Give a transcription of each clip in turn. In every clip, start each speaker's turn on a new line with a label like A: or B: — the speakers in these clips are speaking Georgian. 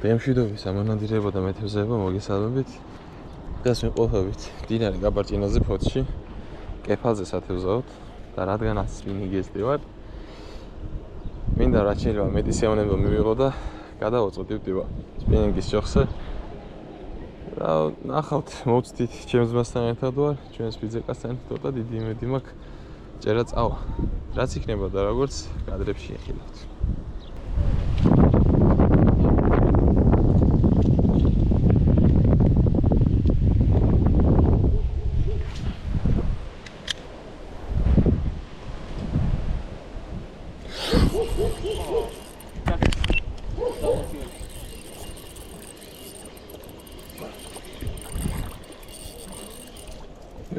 A: ღემშვიდობის ამონადირეობა და მეთევზეობა მოგესალმებით. დღეს ვიმყოფებით მდინარე გაბარჭინაზე ფოთში, კეფალზე სათევზაოდ და რადგან ასმინი გესტი ვარ, მინდა რაც შეიძლება მეტი სიამოვნება მივიღო და გადავაწყოთ ივტივა სპინინგის ჭოხზე. და ნახავთ, მოვცდით ჩემს ძმასთან ერთად ვარ, ჩვენს ფიზიკასთან ერთად და დიდი იმედი მაქვს ჭერა წავა. რაც იქნება და როგორც კადრებში იხილავთ.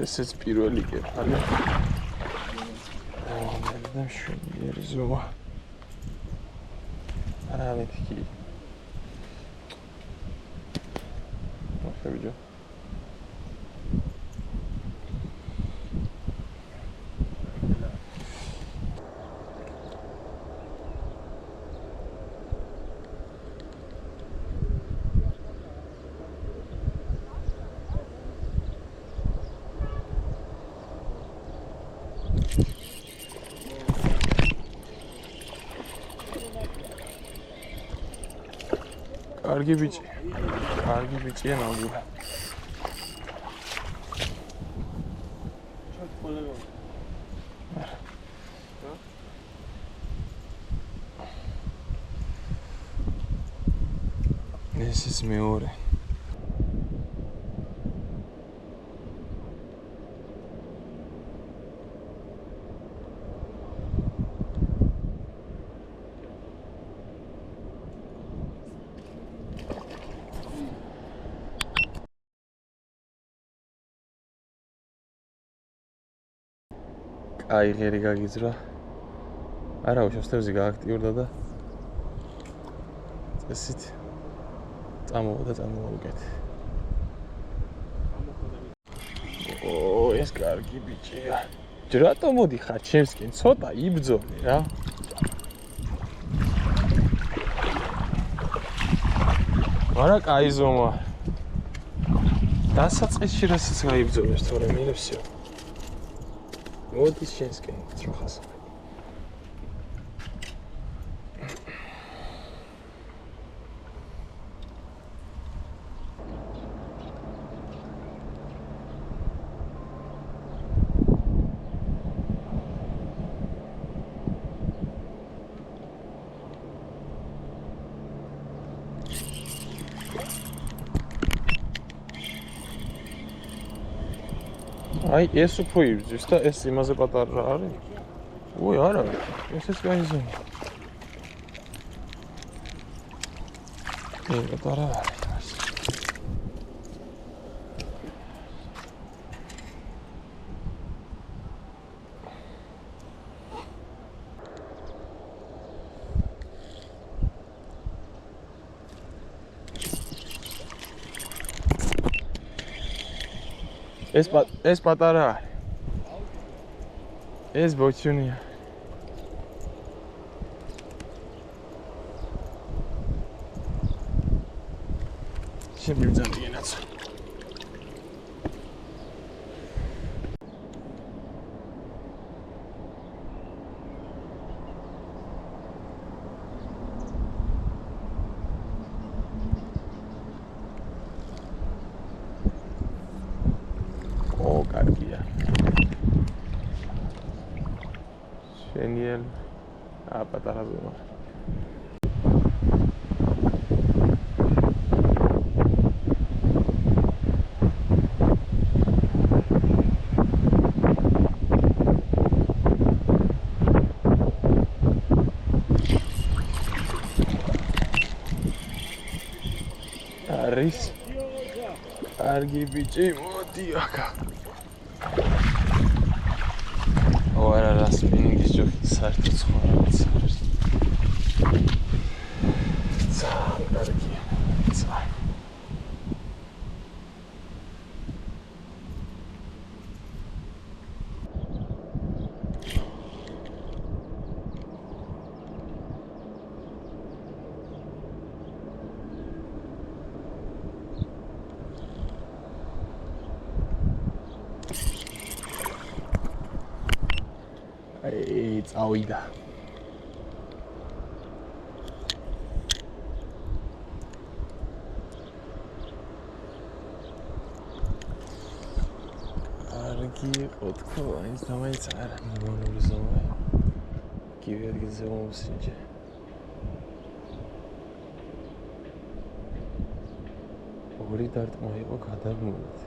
A: ესეც პირველი კეფალი. და შვიერი ზომა. მეთქი. მოხებიჯო. კარგი ბიჭია ნამდვილად. ეს ის მეორე. აი ღერი გაგიძრა. არა უშავსთევზი გააქტიურდა და წესით წამოვა უკეთ. ეს კარგი ბიჭია. რატომ მოდიხარ ჩემსკენ? ცოტა იბრძოლე რა. არა კაი ზომა. დასაწყისში რასაც გაიბრძოლეს თორემ მილევსიო. მოდის შენსკენ ძროხას. აი ეს უფრო იბრძვის და ეს იმაზე პატარა არის. ой, არა, ესეც გაიზონი. პატარა არის. ეს პატარა არის. ეს ბოჩუნია. შემიბრძანდი ენაც. კარგია. შენიელ პატარა ზომა. არის კარგი ბიჭი, მოდი აქა. არა სპინინგის ჯოხით საერთოდ სხვა რაღაც არის. ძალიან კარგია. წავიდა. არგი იყო თქო, აიც დამაიც არა ნორმალური ზომა. გივი ადგილზე მომსინჯე. ორი დარტყმა იყო გადაგმოვით.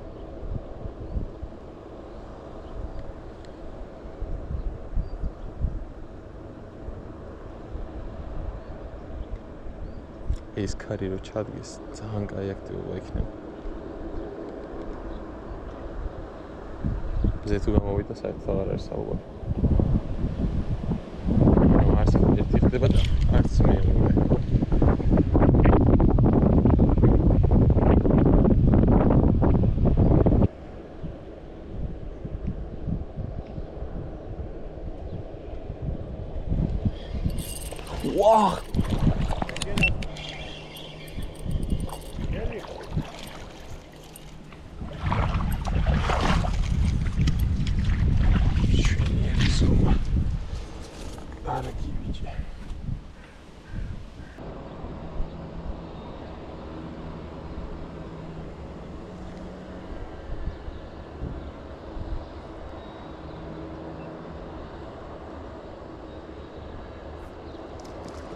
A: ეს ქარი რო ჩადგეს, ძალიან კაი აქტივობა იქნება. ზეთუ გამოვიდა საერთოდ აღარ არის საუბარი. არც ერთი ხდება და არც მეორე. ვაჰ!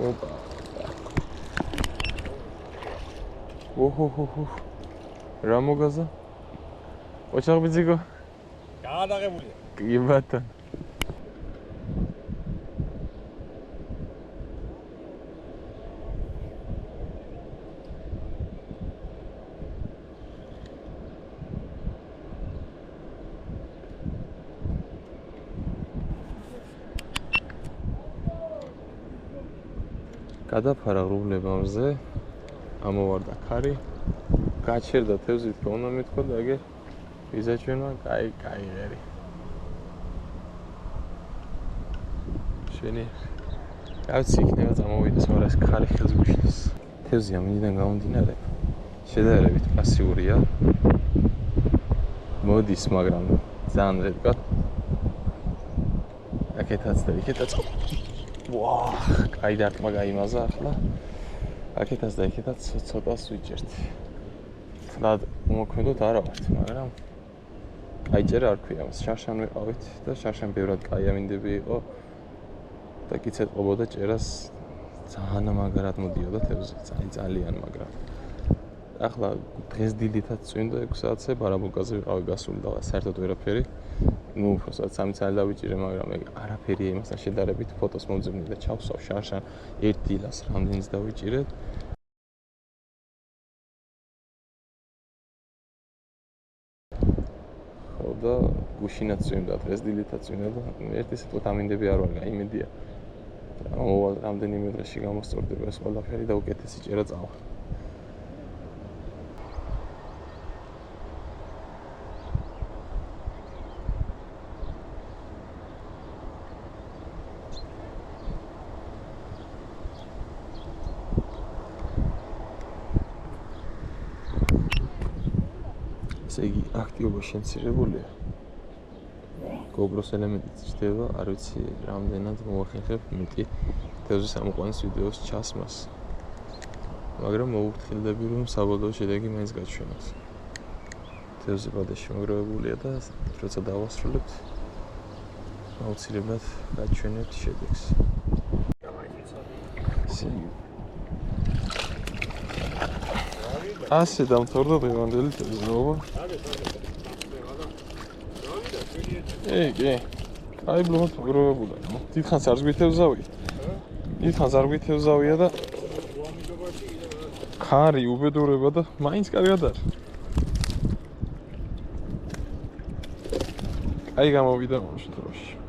A: Opa. ოჰოჰოჰო. რა მოგაზა? ოჩაღბიძიკო?
B: გაადაღებულია.
A: კი ბატონ. გადაფარა ღრუბლებამდე, ამოვარდა ქარი, გაჩერდა თევზით უნდა მეთქვა და ეგ ვიზაჩვენვა, კაი ღერი. შენი გავცი იქნება წამოვიდეს, მაგრამ ეს ქარი ხელს გუშლის. თევზი ამინდან გამომდინარე, შედარებით პასიურია. მოდის, მაგრამ ძალიან რედკა. აქეთაც და იქეთაც. ვაჰ, კაი დარტყმა გაიმაზა ახლა. აქეთაც და იქეთაც ცოტას ვიჭერთ. თლად უმოქმედოთ არა ვართ, მაგრამ კაი ჭერა არ ქვია მას. შარშან ვიყავით და შარშან ბევრად კაი ამინდები იყო. და კიცეთ ყოფოდა ჭერას ძალიან მაგრად მოდიოდა თევზი, ძალიან მაგრად. ახლა დღეს დილითაც წვინდა 6 საათზე ბარაბულკაზე ვიყავი გასული და საერთოდ ვერაფერი. ნუ უბრალოდ 3 წელი დავიჭირე, მაგრამ ეგ არაფერია იმასთან შედარებით, ფოტოს მომძებნე და ჩავსვავ შარშან ერთ დილას რამდენიც დავიჭირეთ. ხო და გუშინაც წვიმდა, დღეს დილითაც წვიმდა და ერთი სიტყვით ამინდები არ ვარ, გაიმედია. მოვალ რამდენიმე დღეში გამოსწორდება ეს ყველაფერი და უკეთესი ჭერა წავა. ესე იგი აქტივობა შემცირებულია. GoPro-ს ელემენტიც ჩდება, არ ვიცი რამდენად მოვახერხებ მეტი თევზის ამოყვანის ვიდეოს ჩასმას. მაგრამ მოვუხილდები რომ საბოლოო შედეგი მაინც გაჩვენოს. თევზი ბადეში მოგროვებულია და როცა დავასრულებთ, აუცილებლად გაჩვენებთ შედეგს. ასე დამთავრდა დღევანდელი თევზაობა. კი. აი ბლომად მოგროვებულა. დიდხანს არ გვითევზავია. დიდხანს არ გვითევზავია და ქარი უბედურება და მაინც კარგად არის. აი გამოვიდა ამ შემთხვევაში.